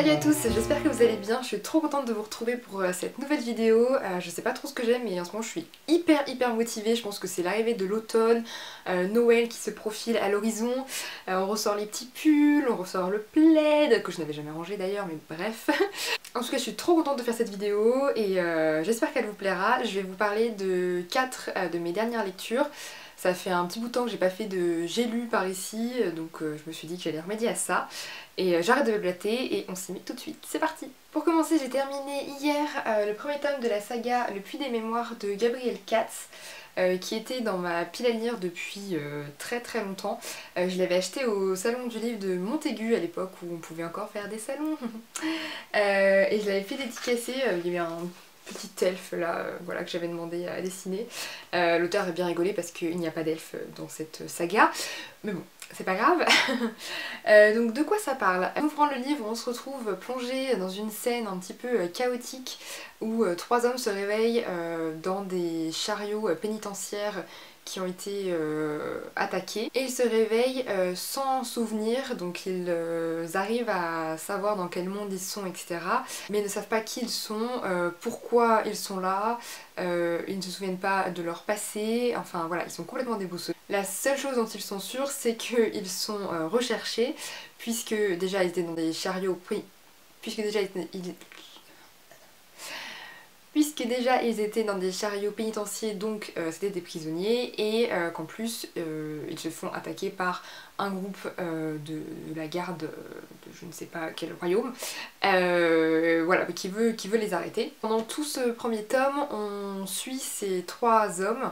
Salut à tous, j'espère que vous allez bien, je suis trop contente de vous retrouver pour cette nouvelle vidéo. Je sais pas trop ce que j'aime mais en ce moment je suis hyper motivée, je pense que c'est l'arrivée de l'automne, Noël qui se profile à l'horizon, on ressort les petits pulls, on ressort le plaid, que je n'avais jamais rangé d'ailleurs mais bref. En tout cas je suis trop contente de faire cette vidéo et j'espère qu'elle vous plaira. Je vais vous parler de 4 de mes dernières lectures. Ça fait un petit bout de temps que j'ai pas fait de j'ai lu par ici, donc je me suis dit que j'allais remédier à ça. Et j'arrête de me blater et on s'y met tout de suite, c'est parti! Pour commencer, j'ai terminé hier le premier tome de la saga Le Puits des Mémoires de Gabriel Katz, qui était dans ma pile à lire depuis très longtemps. Je l'avais acheté au salon du livre de Montaigu à l'époque où on pouvait encore faire des salons. Et je l'avais fait dédicacer, il y avait un petit elfe là, voilà, que j'avais demandé à dessiner. L'auteur a bien rigolé parce qu'il n'y a pas d'elfe dans cette saga, mais bon, c'est pas grave. Donc de quoi ça parle? En ouvrant le livre, on se retrouve plongé dans une scène un petit peu chaotique où 3 hommes se réveillent dans des chariots pénitentiaires qui ont été attaqués et ils se réveillent sans souvenir, donc ils arrivent à savoir dans quel monde ils sont, etc. mais ils ne savent pas qui ils sont, pourquoi ils sont là, ils ne se souviennent pas de leur passé, enfin voilà, ils sont complètement déboussolés. La seule chose dont ils sont sûrs, c'est qu'ils sont recherchés, puisque déjà ils étaient dans des chariots ils étaient dans des chariots pénitentiaires, donc c'était des prisonniers, et qu'en plus ils se font attaquer par un groupe de la garde de je ne sais pas quel royaume, voilà, qui veut les arrêter. Pendant tout ce premier tome, on suit ces 3 hommes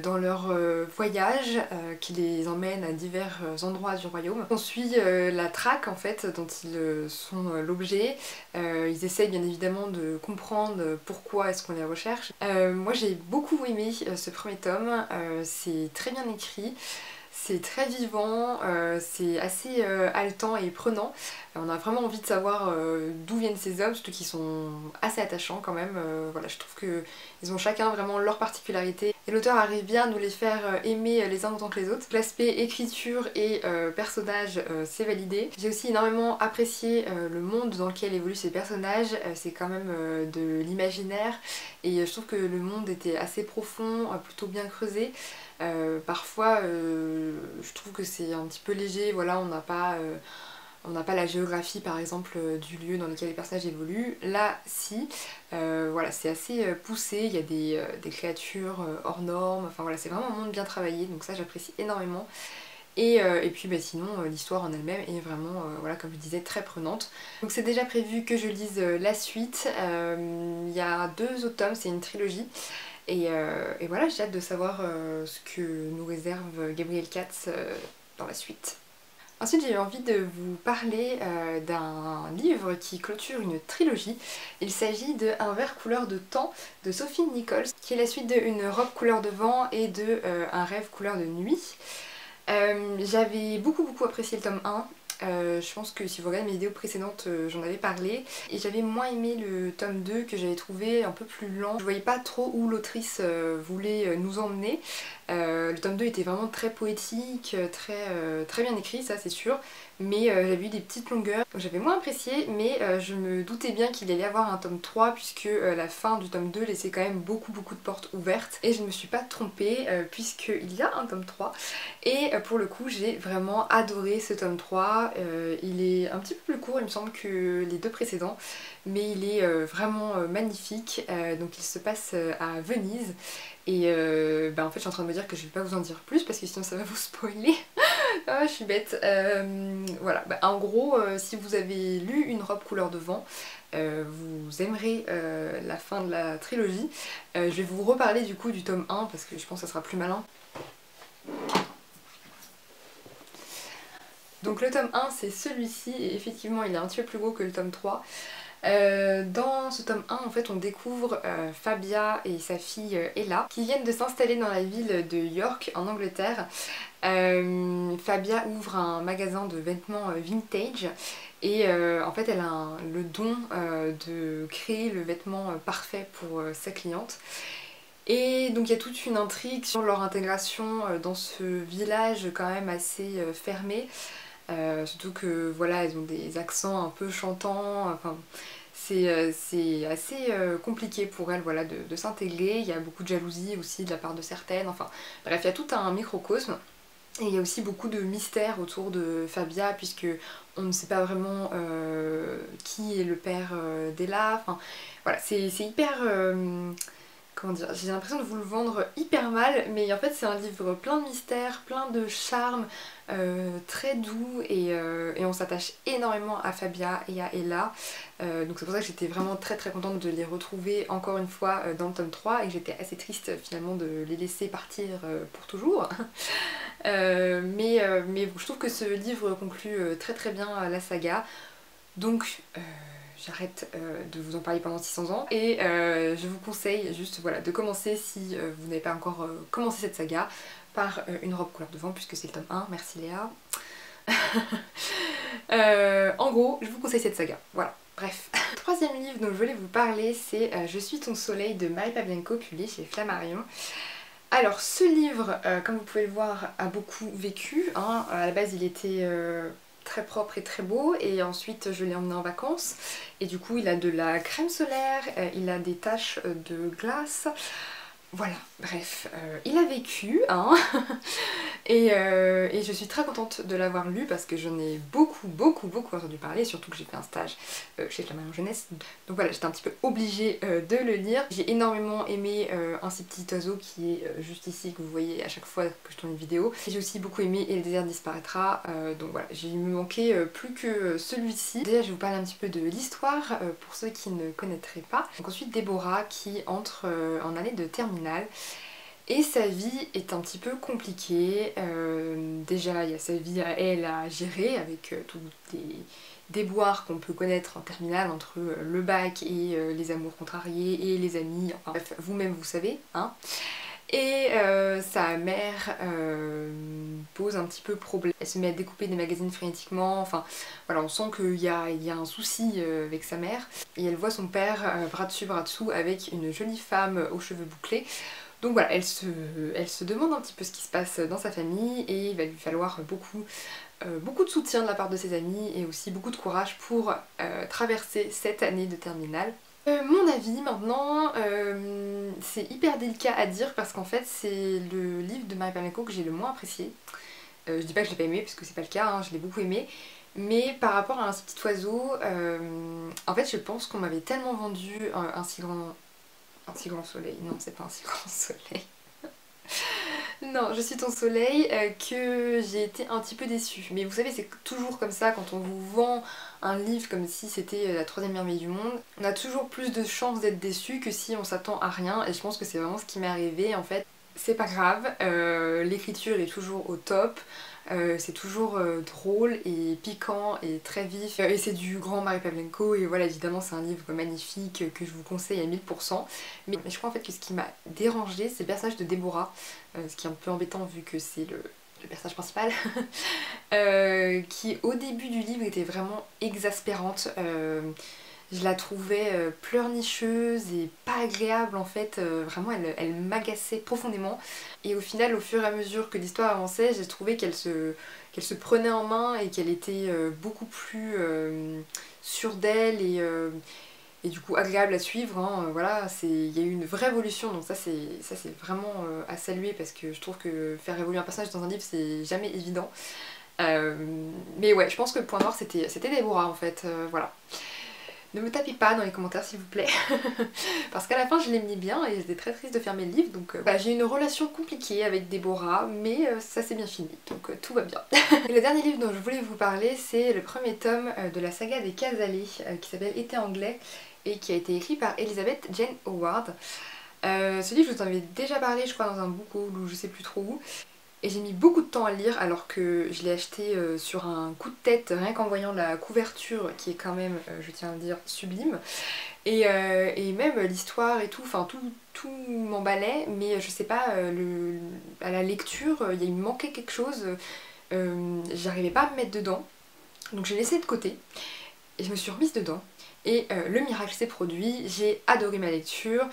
dans leur voyage qui les emmène à divers endroits du royaume. On suit la traque en fait dont ils sont l'objet. Ils essayent bien évidemment de comprendre pourquoi est-ce qu'on les recherche. Moi j'ai beaucoup aimé ce premier tome, c'est très bien écrit. C'est très vivant, c'est assez haletant et prenant. On a vraiment envie de savoir d'où viennent ces hommes, surtout qu'ils sont assez attachants quand même. Voilà, je trouve qu'ils ont chacun vraiment leur particularité. Et l'auteur arrive bien à nous les faire aimer les uns autant que les autres. L'aspect écriture et personnage, c'est validé. J'ai aussi énormément apprécié le monde dans lequel évoluent ces personnages. C'est quand même de l'imaginaire. Et je trouve que le monde était assez profond, plutôt bien creusé. Parfois je trouve que c'est un petit peu léger, voilà, on n'a pas la géographie par exemple du lieu dans lequel les personnages évoluent. Là si, voilà, c'est assez poussé, il y a des créatures hors normes, enfin voilà, c'est vraiment un monde bien travaillé, donc ça j'apprécie énormément. Et puis bah, sinon l'histoire en elle-même est vraiment, voilà, comme je disais, très prenante. Donc c'est déjà prévu que je lise la suite. Il y a 2 autres tomes, c'est une trilogie. Et voilà, j'ai hâte de savoir ce que nous réserve Gabriel Katz dans la suite. Ensuite j'ai eu envie de vous parler d'un livre qui clôture une trilogie. Il s'agit de Un verre couleur de temps de Sophie Nichols, qui est la suite de Une robe couleur de vent et de Un rêve couleur de nuit. J'avais beaucoup apprécié le tome 1. Je pense que si vous regardez mes vidéos précédentes, j'en avais parlé. Et j'avais moins aimé le tome 2 que j'avais trouvé un peu plus lent. Je voyais pas trop où l'autrice voulait nous emmener. Le tome 2 était vraiment très poétique, très bien écrit, ça c'est sûr. Mais j'avais eu des petites longueurs, donc j'avais moins apprécié, mais je me doutais bien qu'il allait y avoir un tome 3 puisque la fin du tome 2 laissait quand même beaucoup de portes ouvertes. Et je ne me suis pas trompée puisqu'il y a un tome 3. Et pour le coup j'ai vraiment adoré ce tome 3. Il est un petit peu plus court il me semble que les 2 précédents, mais il est vraiment magnifique. Donc il se passe à Venise. Et bah en fait je suis en train de me dire que je vais pas vous en dire plus parce que sinon ça va vous spoiler. Ah, je suis bête. Voilà, bah, en gros si vous avez lu Une robe couleur de vent, vous aimerez la fin de la trilogie. Je vais vous reparler du coup du tome 1 parce que je pense que ça sera plus malin. Donc le tome 1 c'est celui-ci et effectivement il est un petit peu plus gros que le tome 3. Dans ce tome 1 en fait on découvre Fabia et sa fille Ella qui viennent de s'installer dans la ville de York en Angleterre. Fabia ouvre un magasin de vêtements vintage et en fait elle a le don de créer le vêtement parfait pour sa cliente. Et donc il y a toute une intrigue sur leur intégration dans ce village quand même assez fermé. surtout que voilà, elles ont des accents un peu chantants, enfin c'est assez compliqué pour elles voilà, de s'intégrer. Il y a beaucoup de jalousie aussi de la part de certaines, enfin bref, il y a tout un microcosme. Et il y a aussi beaucoup de mystères autour de Fabia, puisque on ne sait pas vraiment qui est le père d'Ella. Enfin, voilà, c'est hyper... comment dire, j'ai l'impression de vous le vendre hyper mal, mais en fait c'est un livre plein de mystères, plein de charme, très doux, et on s'attache énormément à Fabia et à Ella. Donc c'est pour ça que j'étais vraiment très très contente de les retrouver encore une fois dans le tome 3, et que j'étais assez triste finalement de les laisser partir pour toujours. Mais bon, je trouve que ce livre conclut très très bien la saga. Donc j'arrête de vous en parler pendant 600 ans et je vous conseille juste voilà, de commencer, si vous n'avez pas encore commencé cette saga, par une robe couleur de vent, puisque c'est le tome 1, merci Léa. En gros, je vous conseille cette saga, voilà, bref. Le troisième livre dont je voulais vous parler, c'est Je suis ton soleil de Marie Pavlenko, publié chez Flammarion. Alors ce livre, comme vous pouvez le voir, a beaucoup vécu, hein. À la base il était très propre et très beau, et ensuite je l'ai emmené en vacances, et du coup il a de la crème solaire, il a des taches de glace, voilà, bref, il a vécu, hein. Et je suis très contente de l'avoir lu parce que j'en ai beaucoup entendu parler, surtout que j'ai fait un stage chez Flammarion Jeunesse. Donc voilà, j'étais un petit peu obligée de le lire. J'ai énormément aimé Un si petit oiseau, qui est juste ici, que vous voyez à chaque fois que je tourne une vidéo. J'ai aussi beaucoup aimé Et le désert disparaîtra, donc voilà, il me manquait plus que celui-ci. Déjà je vais vous parler un petit peu de l'histoire pour ceux qui ne connaîtraient pas. Donc ensuite Déborah qui entre en année de terminale. Et sa vie est un petit peu compliquée. Déjà il y a sa vie à elle à gérer, avec tous les déboires qu'on peut connaître en terminale, entre le bac et les amours contrariés et les amis, enfin bref, vous-même vous savez, hein. Et sa mère pose un petit peu problème. Elle se met à découper des magazines frénétiquement, enfin voilà, on sent qu'il y a un souci avec sa mère. Et elle voit son père bras dessus bras dessous avec une jolie femme aux cheveux bouclés. Donc voilà, elle se demande un petit peu ce qui se passe dans sa famille, et il va lui falloir beaucoup de soutien de la part de ses amis, et aussi beaucoup de courage pour traverser cette année de terminale. Mon avis maintenant, c'est hyper délicat à dire parce qu'en fait c'est le livre de Marie Pavlenko que j'ai le moins apprécié. Je dis pas que je l'ai pas aimé parce que c'est pas le cas, hein, je l'ai beaucoup aimé. Mais par rapport à Un si petit oiseau, en fait je pense qu'on m'avait tellement vendu un si grand soleil. Non, c'est pas Un si grand soleil. Non, Je suis ton soleil, que j'ai été un petit peu déçue. Mais vous savez, c'est toujours comme ça quand on vous vend un livre comme si c'était la troisième merveille du monde. On a toujours plus de chances d'être déçu que si on s'attend à rien, et je pense que c'est vraiment ce qui m'est arrivé en fait. C'est pas grave, l'écriture est toujours au top. C'est toujours drôle et piquant et très vif, et c'est du grand Marie Pavlenko, et voilà, évidemment c'est un livre magnifique que je vous conseille à 1000%. Mais je crois en fait que ce qui m'a dérangé, c'est le personnage de Déborah, ce qui est un peu embêtant vu que c'est le personnage principal, qui au début du livre était vraiment exaspérante. Je la trouvais pleurnicheuse et pas agréable en fait, vraiment elle m'agaçait profondément. Et au final, au fur et à mesure que l'histoire avançait, j'ai trouvé qu'elle se prenait en main, et qu'elle était beaucoup plus sûre d'elle, et du coup agréable à suivre, hein. Voilà, il y a eu une vraie évolution, donc ça c'est vraiment à saluer, parce que je trouve que faire évoluer un personnage dans un livre c'est jamais évident. Mais ouais, je pense que le point noir c'était Déborah en fait, voilà. Ne me tapez pas dans les commentaires s'il vous plaît, parce qu'à la fin je l'ai mis bien et j'étais très triste de fermer le livre, donc bah, j'ai une relation compliquée avec Déborah, mais ça s'est bien fini, donc tout va bien. Et le dernier livre dont je voulais vous parler, c'est le premier tome de la saga des Casalets, qui s'appelle Été anglais, et qui a été écrit par Elizabeth Jane Howard. Ce livre je vous en avais déjà parlé, je crois dans un book haul ou je sais plus trop où. Et j'ai mis beaucoup de temps à le lire, alors que je l'ai acheté sur un coup de tête, rien qu'en voyant la couverture qui est quand même, je tiens à le dire, sublime. Et même l'histoire et tout, enfin tout m'emballait, mais je sais pas, à la lecture, il me manquait quelque chose, j'arrivais pas à me mettre dedans. Donc j'ai laissé de côté, et je me suis remise dedans. Et le miracle s'est produit, j'ai adoré ma lecture.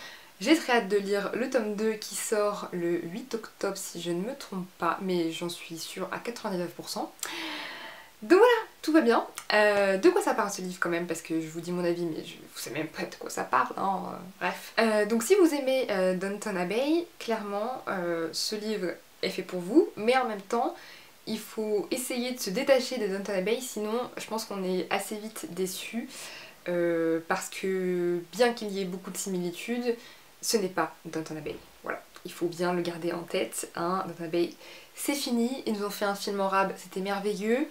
J'ai très hâte de lire le tome 2 qui sort le 8 octobre si je ne me trompe pas, mais j'en suis sûre à 99%. Donc voilà, tout va bien. De quoi ça parle ce livre quand même, parce que je vous dis mon avis mais vous savez même pas de quoi ça parle, hein, bref. Donc si vous aimez Downton Abbey, clairement ce livre est fait pour vous, mais en même temps il faut essayer de se détacher de Downton Abbey, sinon je pense qu'on est assez vite déçu, parce que bien qu'il y ait beaucoup de similitudes, ce n'est pas Downton Abbey. Voilà, il faut bien le garder en tête, hein. Downton Abbey c'est fini, ils nous ont fait un film en rab, c'était merveilleux,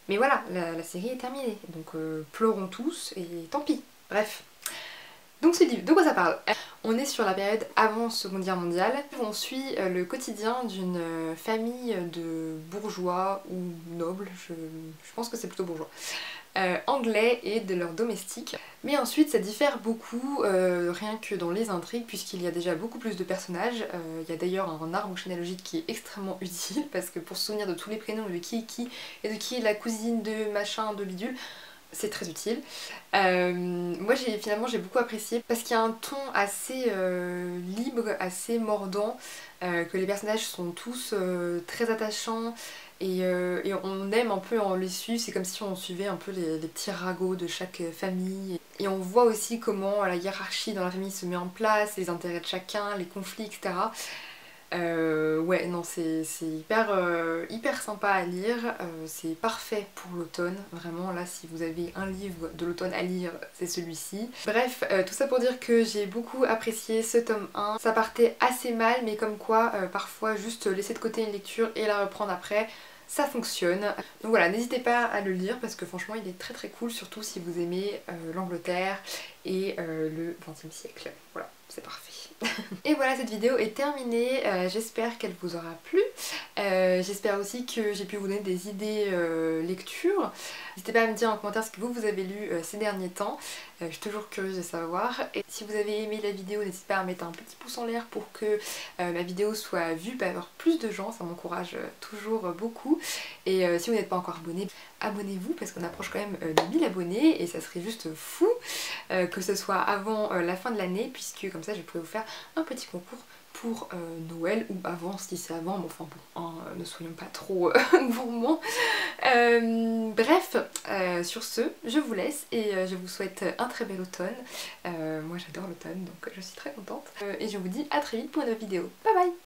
mais voilà, la série est terminée, donc pleurons tous et tant pis. Bref. Donc ce livre, de quoi ça parle? On est sur la période avant Seconde Guerre mondiale. On suit le quotidien d'une famille de bourgeois ou nobles, je pense que c'est plutôt bourgeois, anglais et de leurs domestiques. Mais ensuite ça diffère beaucoup, rien que dans les intrigues, puisqu'il y a déjà beaucoup plus de personnages. Il y a d'ailleurs un arbre généalogique qui est extrêmement utile, parce que pour se souvenir de tous les prénoms, de qui est qui, et de qui est la cousine de machin, de bidule, c'est très utile. Moi finalement j'ai beaucoup apprécié parce qu'il y a un ton assez libre, assez mordant, que les personnages sont tous très attachants et on aime un peu en les suivre, c'est comme si on suivait un peu les petits ragots de chaque famille. Et on voit aussi comment la hiérarchie dans la famille se met en place, les intérêts de chacun, les conflits, etc. Ouais, non, c'est hyper sympa à lire, c'est parfait pour l'automne, vraiment là si vous avez un livre de l'automne à lire, c'est celui-ci. Bref, tout ça pour dire que j'ai beaucoup apprécié ce tome 1, ça partait assez mal mais comme quoi parfois juste laisser de côté une lecture et la reprendre après, ça fonctionne. Donc voilà, n'hésitez pas à le lire parce que franchement il est très cool, surtout si vous aimez l'Angleterre et le XXe siècle. Voilà, c'est parfait. Et voilà, cette vidéo est terminée, j'espère qu'elle vous aura plu. J'espère aussi que j'ai pu vous donner des idées lecture. N'hésitez pas à me dire en commentaire ce que vous avez lu ces derniers temps. Je suis toujours curieuse de savoir. Et si vous avez aimé la vidéo, n'hésitez pas à mettre un petit pouce en l'air pour que ma vidéo soit vue par plus de gens, ça m'encourage toujours beaucoup. Et si vous n'êtes pas encore abonné, abonnez-vous parce qu'on approche quand même de 1000 abonnés et ça serait juste fou que ce soit avant la fin de l'année, puisque comme ça je pourrais vous faire un petit concours pour Noël, ou avant si c'est avant, mais enfin bon, hein, ne soyons pas trop gourmands. Bref, sur ce, je vous laisse et je vous souhaite un très bel automne. Moi j'adore l'automne donc je suis très contente. Et je vous dis à très vite pour une autre vidéo. Bye bye!